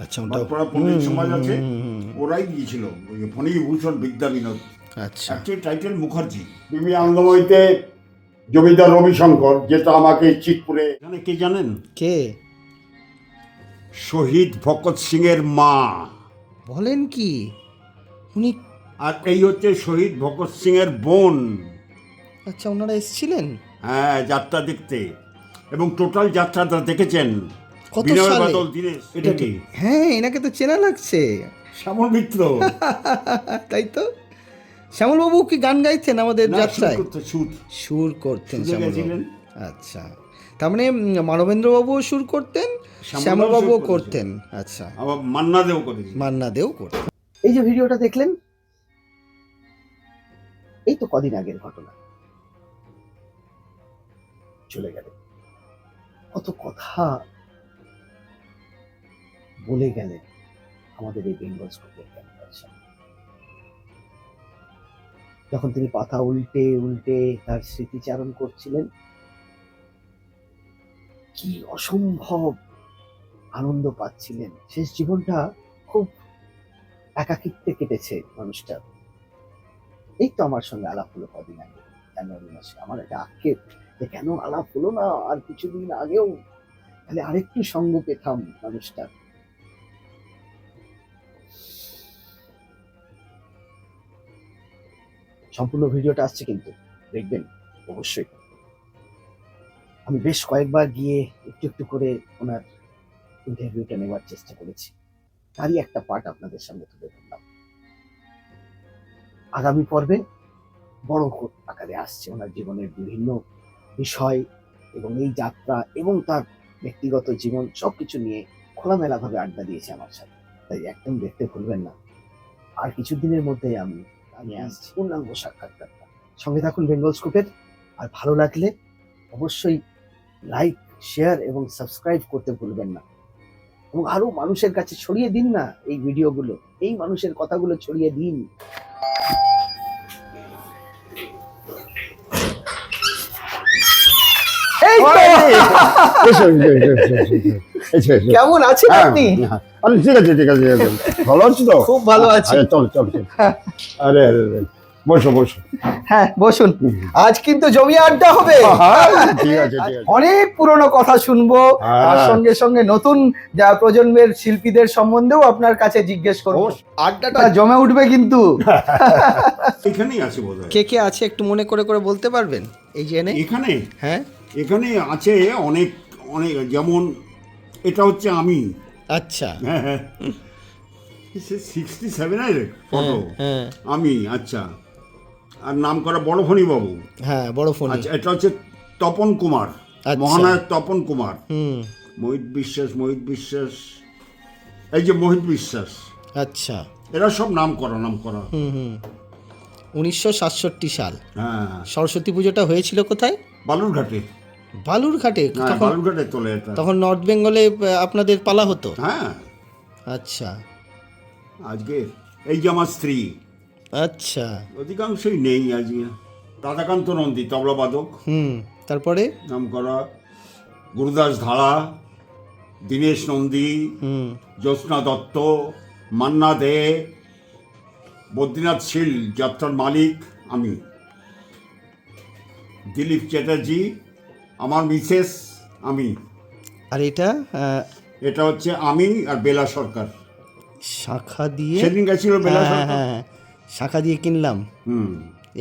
আচ্ছা, ওটা ভাটপাড়া পণ্ডিত সমাজ আছে, ওরাই গিয়েছিল ওই ফণীভূষণ বিদ্যা বিনোদ। আচ্ছা, অ্যাকচুয়ালি টাইটেল মুখার্জি। বিবি আনন্দময়ীতে জমিদার রবিশঙ্কর, যেটা আমাকে চিতপুরে, এখানে কে জানেন? কে? শহীদ ভগৎ সিং এর মা। বলেন কি? উনি? আর এই হচ্ছে শহীদ ভগৎ সিং এর বোন। আচ্ছা, ওনারা এসেছিলেন? হ্যাঁ, যাত্রা দেখতে, এবং টোটাল যাত্রাটা দেখেছেন। কত বিনয় সালে? বাদল দীনেশ। এটা কি? হ্যাঁ, এনাকে তো চেনা লাগছে। শ্যামল মিত্র। তাই তো। শ্যামলবাবু কি গান গাইতেন আমাদের না, যাত্রায়? সুর। সুর করতেন সুরে শ্যামলবাবু। গেছিলেন। আচ্ছা, তার মানে মানবেন্দ্রবাবুও সুর করতেন, শ্যামলবাবুও করতেন। আচ্ছা, আবার মান্না দেও করেছি। মান্না দেও করতেন। এই যে ভিডিওটা দেখলেন, এই তো কদিন আগের ঘটনা। চলে গেলেন, কত কথা বলে গেলেন আমাদের এই বেঙ্গল স্কুলের ক্যাম্পাস। যখন তিনি পাতা উল্টে উল্টে তার স্মৃতিচারণ করছিলেন, কি অসম্ভব আনন্দ পাচ্ছিলেন। শেষ জীবনটা খুব একাকিত্বে কেটেছে মানুষটা। এই তো আমার সঙ্গে আলাপ হলো কদিন আগে, জানুয়ারি মাসে। আমার একটা আক্ষেপ যে কেন আলাপ হলো না আর কিছুদিন আগেও, তাহলে আরেকটু সঙ্গ পেতাম মানুষটা। সম্পূর্ণ ভিডিওটা আসছে কিন্তু, দেখবেন অবশ্যই। আমি বেশ কয়েকবার গিয়ে একটু একটু করে ওনার ইন্টারভিউটা নেওয়ার চেষ্টা করেছি, তারই একটা পার্ট আপনাদের সামনে তুলে ধরলাম। আগামী পর্বে বড় আকারে আসছে ওনার জীবনের বিভিন্ন বিষয় এবং এই যাত্রা এবং তার ব্যক্তিগত জীবন সবকিছু নিয়ে খোলামেলা ভাবে আড্ডা দিয়েছে আমার সাথে। তাই একদম দেখতে ভুলবেন না। আর কিছুদিনের মধ্যেই আমি আসছি পূর্ণাঙ্গ সাক্ষাৎকারটা। সঙ্গে থাকুন বেঙ্গল স্কুপের। আর ভালো লাগলে অবশ্যই লাইক, শেয়ার এবং সাবস্ক্রাইব করতে ভুলবেন না। এবং আরো মানুষের কাছে ছড়িয়ে দিন না এই ভিডিওগুলো, এই মানুষের কথাগুলো ছড়িয়ে দিন। কেমন আছেন আপনি? আরে ঠিক আছে ভালো আছি তো? খুব ভালো আছি। চল। আরে বসো। হ্যাঁ, বসুন। আজ কিন্তু জমি আড্ডা হবে। ঠিক আছে। অনেক পুরনো কথা শুনবো, আর সঙ্গে সঙ্গে নতুন যা প্রজন্মের শিল্পীদের সম্বন্ধেও আপনার কাছে জিজ্ঞেস করবো। আড্ডাটা জমে উঠবে কিন্তু। এখানেই আছে বোধহয়। কে কে আছে একটু মনে করে করে বলতে পারবেন? এই যে এখানে, হ্যাঁ, এখানে আছে অনেক, যেমন এটা হচ্ছে আমি। আচ্ছা, হ্যাঁ 67 ফটো। হ্যাঁ, আমি, আচ্ছা। আর নাম করা বড় ফণী বাবু। হ্যাঁ, বড় ফোন। আচ্ছা, এটা হচ্ছে তপন কুমার, আচ্ছা। মহানায়ক তপন কুমার। হুম, মোহিত বিশ্বাস, এই যে মোহিত বিশ্বাস, আচ্ছা। এরা সব নাম করা। হুম 1967 সাল। হ্যাঁ, সরস্বতী পুজোটা হয়েছিল কোথায়? বালুরঘাটে। বালুরঘাটে। হ্যাঁ, তখন বালুরঘাটে তোলে এটা। তখন নর্থ বেঙ্গলে আপনাদের পালা হতো? হ্যাঁ। আচ্ছা, আজকে এই যে আমার স্ত্রী, আচ্ছা। অধিকাংশই নেই আজকে। রাধাকান্ত নন্দী তবলাবাদক, তারপরে নাম করা। গুরুদাস ধারা, দীনেশ নন্দী, জ্যোৎস্না দত্ত, মান্না দে, বদ্রীনাথ শীল যাত্রার মালিক আমি, দিলীপ চ্যাটার্জি আমার মিসেস আমি। আর এটা এটা হচ্ছে আমি আর বেলা সরকার। শাখা দিয়ে সেদিন গেছিল বেলা সরকার। হ্যাঁ, শাখা দিয়ে কিনলাম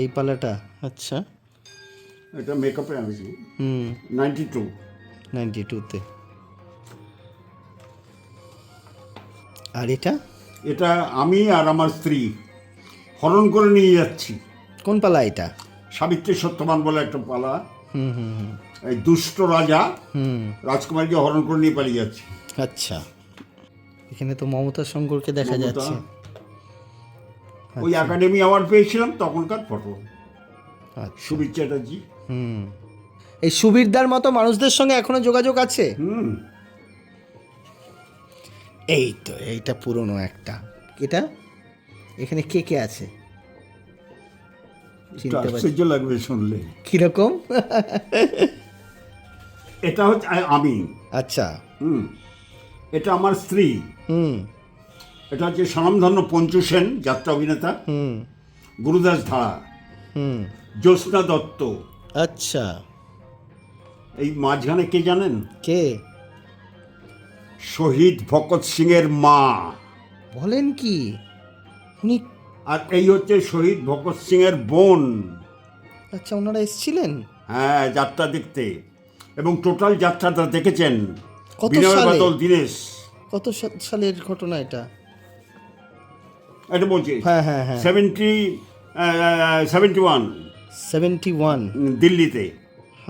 এই পালাটা। আচ্ছা, এটা মেকআপে আনছি 92-তে। আর এটা আমি আর আমার স্ত্রী হরণ করে নিয়ে যাচ্ছি। কোন পালা এটা? সাবিত্রী সত্যবান বলে একটা পালা। এই দুষ্ট রাজা রাজকুমারীকে হরণ করে নিয়ে পালিয়ে যাচ্ছে। আচ্ছা, এখানে তো মমতা শঙ্করকে দেখা যাচ্ছে। ওই একাডেমি অ্যাওয়ার্ড পেয়েছিলাম তখনকার ফটো। সুবীর চ্যাটার্জি। এই সুবীরদার মতো মানুষদের সঙ্গে এখনো যোগাযোগ আছে? এই তো, এইটা পুরনো একটা। এটা এখানে কে কে আছে? আশ্চর্য লাগবে শুনলে। কিরকম? এটা হচ্ছে আমি। আচ্ছা। এটা আমার স্ত্রী, হুম এটা হচ্ছে স্বনামধন্য পঞ্চু সেন যাত্রা অভিনেতা, হুম গুরুদাস ধারা, হুম জ্যোৎস্না দত্ত। আচ্ছা, এই মাঝখানে কে জানেন? কে? শহীদ ভগৎ সিং এর মা। বলেন কি? উনি? আর এই হচ্ছে শহীদ ভগৎ সিং এর বোন। আচ্ছা, ওনারা এসেছিলেন? হ্যাঁ, যাত্রা দেখতে, এবং টোটাল যাত্রাটা দেখেছেন কত বিনয় সালে? বাদল দীনেশ। কত সালের ঘটনা এটা? এটা বলছি হ্যাঁ হ্যাঁ হ্যাঁ, 71 71। দিল্লিতে।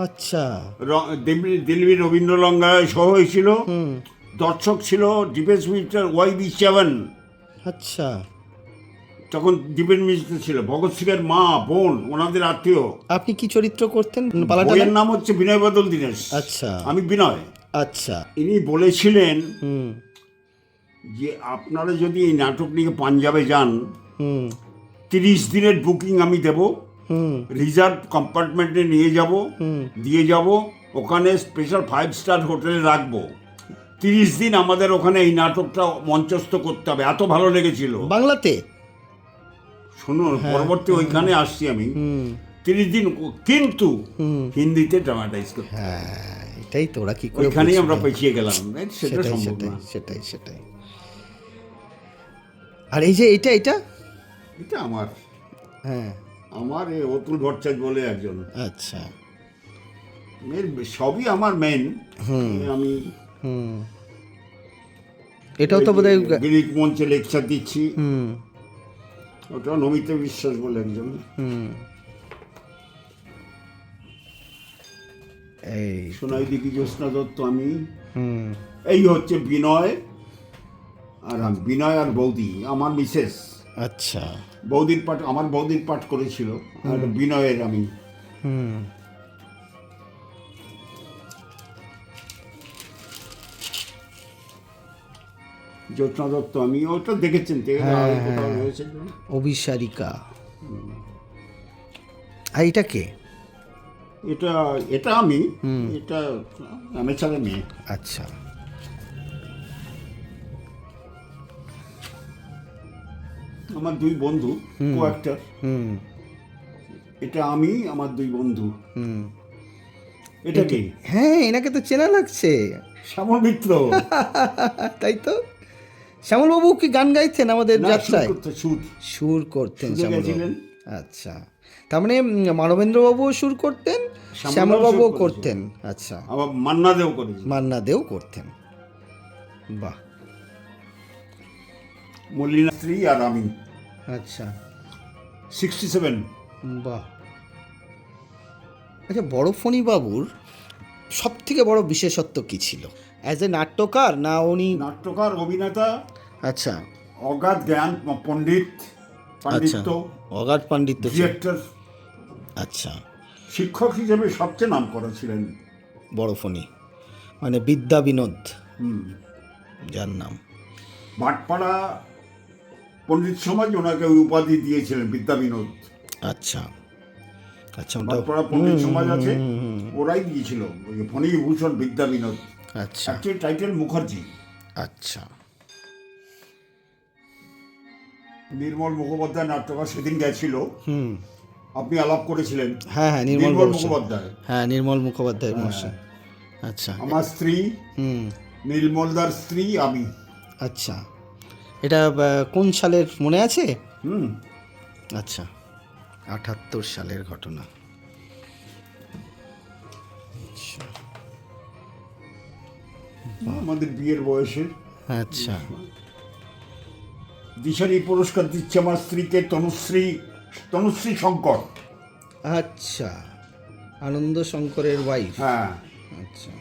আচ্ছা। দিল্লি রবীন্দ্রলঙ্গায় শো হয়েছিল। হুম। দর্শক ছিল ডিফেন্স মিনিস্টার YB7। আচ্ছা, তখন ডিফেন্স মিনিস্টার ছিল ভগৎ সিং এর মা, বোন, ওনাদের আত্মীয়। আপনি কি চরিত্র করতেন পালাটা? বইয়ের নাম হচ্ছে বিনয় বাদল দীনেশ। আচ্ছা আমি বিনয়। আচ্ছা। ইনি বলেছিলেন হুম যে আপনারা যদি এই নাটক নিয়ে পাঞ্জাবে যান, হুম 30 দিনের বুকিং আমি দেব, হুম রিজার্ভ কম্পার্টমেন্টে নিয়ে যাব, হুম দিয়ে যাব, ওখানে স্পেশাল 5 স্টার হোটেলে রাখবো। 30 দিন আমাদের ওখানে এই নাটকটা মঞ্চস্থ করতে হবে। এত ভালো লেগেছিল। বাংলাতে? শুনুন, পরবর্তী ওইখানে আসছি আমি। হুম 30 দিন, কিন্তু হুম। হিন্দিতে ড্রামাটাইজ করতে। হ্যাঁ, এটাই তো ওরা কি করে ওইখানেই আমরা বুঝবে? পেছিয়ে গেলাম। সেটা সেটাই সম্ভব সেটাই না। সেটাই সেটাই। আর এই যে এটা এটা এটা আমার হ্যাঁ, আমার এই অতুল ভট্টাচার্য বলে একজন, আচ্ছা। এর সবই আমার মেন। আমি হুম, এটাও তো বোধহয় গিরিক মঞ্চে লেকচার দিচ্ছি। হুম ওটা নমিতা বিশ্বাস বলে একজন। হুম। এই সোনাই দিঘি, জ্যোৎস্না দত্ত, আমি। হুম এই হচ্ছে বিনয় আর আমি, বিনয় আর বৌদি, আমার মিসেস। আচ্ছা। বৌদির পাঠ, আমার বৌদির পাঠ করেছিল, আর বিনয়ের আমি। হুম জ্যোৎস্না দত্ত আমি। ওটা দেখেছেন তো? হ্যাঁ, আর কোথাও হ্যাঁ। রয়েছে? অভিসারিকা। আর এটা কে? এটা এটা আমি। এটা অ্যামেচারে মেয়ে। আচ্ছা। আমার দুই বন্ধু কো অ্যাক্টর। হুম এটা আমি, আমার দুই বন্ধু। হুম। এটা কি? হ্যাঁ, এনাকে তো চেনা লাগছে। শ্যামল মিত্র। তাই তো। শ্যামলবাবু কি গান গাইতেন আমাদের না, যাত্রায়? সুর। সুর করতেন সুরে শ্যামলবাবু। গেছিলেন। আচ্ছা, তার মানে মানবেন্দ্রবাবুও সুর করতেন, শ্যামলবাবুও সুর করতেন। আচ্ছা, আবার মান্না দেও করেছি। মান্না দেও করতেন। বাহ। মল্লিনা স্ত্রী আর আমি। আচ্ছা 67। বাহ। আচ্ছা, বড় ফণী বাবুর সব থেকে বড় বিশেষত্ব কি ছিল অ্যাজ এ নাট্যকার? না উনি নাট্যকার, অভিনেতা, আচ্ছা অগাধ জ্ঞান, পণ্ডিত, আচ্ছা, পাণ্ডিত্য, অগাধ পাণ্ডিত্য ছিল। ডিরেক্টর, আচ্ছা, শিক্ষক হিসেবে সবচেয়ে নাম করা ছিলেন। বড় ফণী মানে বিদ্যা বিনোদ হুম। যার নাম। ভাটপাড়া পণ্ডিত সমাজ ওনাকে ওই উপাধি দিয়েছিলেন, বিদ্যা বিনোদ। আচ্ছা আচ্ছা, ওটা ভাটপাড়া পণ্ডিত সমাজ আছে, ওরাই দিয়েছিল ওই ফণীভূষণ বিদ্যা বিনোদ। আচ্ছা অ্যাকচুয়ালি টাইটেল মুখার্জি। আচ্ছা। নির্মল মুখোপাধ্যায় নাট্যকার সেদিন গেছিল, হুম। আপনি আলাপ করেছিলেন। হ্যাঁ হ্যাঁ, নির্মল নির্মল বাবু। মুখোপাধ্যায় হ্যাঁ, নির্মল মুখোপাধ্যায় মশাই। আচ্ছা। আমার স্ত্রী, হুম। নির্মলদার স্ত্রী আমি। আচ্ছা, এটা কোন সালের মনে আছে? হুম। আচ্ছা, 78 সালের ঘটনা। আচ্ছা আমাদের বিয়ের বয়সে। আচ্ছা দিশারি পুরস্কার দিচ্ছে আমার স্ত্রীকে, তনুশ্রী শঙ্কর। আচ্ছা, আনন্দ শঙ্করের ওয়াইফ। হ্যাঁ, আচ্ছা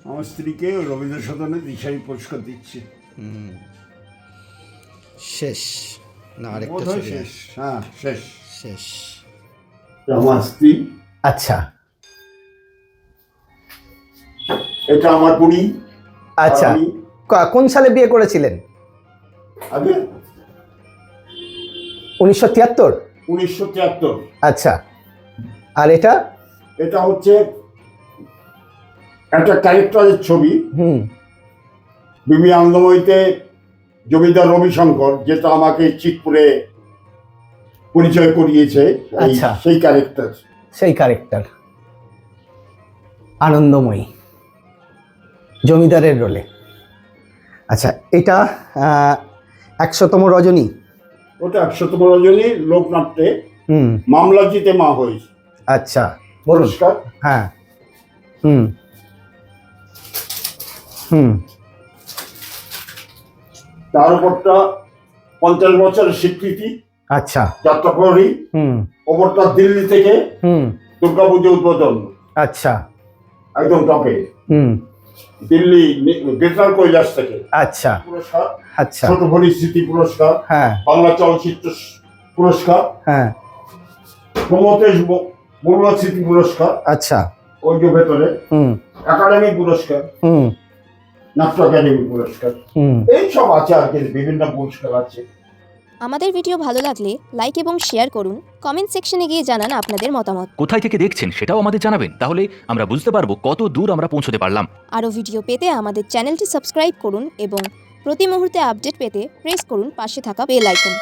আমার স্ত্রীকে রবীন্দ্র সদনে দিশারি পুরস্কার দিচ্ছে। শেষ না আরেকটা বোধহয় ছবি শেষ। আছে? হ্যাঁ, শেষ। শেষ। আমার স্ত্রী। আচ্ছা এটা আমার বুড়ি। আচ্ছা, আর আমি কোন সালে বিয়ে করেছিলেন? আগে 1973। 1973। আচ্ছা, আর এটা? এটা হচ্ছে একটা ক্যারেক্টারের ছবি হুম বিবি আনন্দময়ীতে জমিদার রবিশঙ্কর, যেটা আমাকে চিতপুরে পরিচয় করিয়েছে, আচ্ছা। সেই ক্যারেক্টার। সেই ক্যারেক্টার আনন্দময়ী জমিদারের রোলে। আচ্ছা, এটা 100তম রজনী। ওটা 100তম রজনী লোকনাট্যে হুম, মামলা জিতে মা হয়েছে আচ্ছা বলুন। পুরস্কার। হ্যাঁ, হুম হুম, তার উপরটা 50 বছরের স্বীকৃতি আচ্ছা, যাত্রাপ্রহরী। হুম ওপরটা দিল্লি থেকে হুম, দুর্গাপুজো উদ্বোধন, আচ্ছা, একদম টপে, হুম, দিল্লি গ্রেটার কৈলাস থেকে আচ্ছা, পুরস্কার। আচ্ছা, ছোট ভরি স্মৃতি পুরস্কার, হ্যাঁ বাংলা চলচ্চিত্র পুরস্কার, হ্যাঁ, প্রমথেশ বড়ুয়া স্মৃতি পুরস্কার, আচ্ছা, ওই যে ভেতরে হুম একাডেমি পুরস্কার, হুম নাট্য একাডেমি পুরস্কার, হুম। এই সব আছে আর কি, বিভিন্ন পুরস্কার আছে। আমাদের ভিডিও ভালো লাগলে লাইক এবং শেয়ার করুন, কমেন্ট সেকশনে গিয়ে জানান আপনাদের মতামত। কোথায় থেকে দেখছেন সেটাও আমাদের জানাবেন, তাহলে আমরা বুঝতে পারবো কত দূর আমরা পৌঁছতে পারলাম। আরও ভিডিও পেতে আমাদের চ্যানেলটি সাবস্ক্রাইব করুন এবং প্রতি মুহূর্তে আপডেট পেতে প্রেস করুন পাশে থাকা বেল আইকন।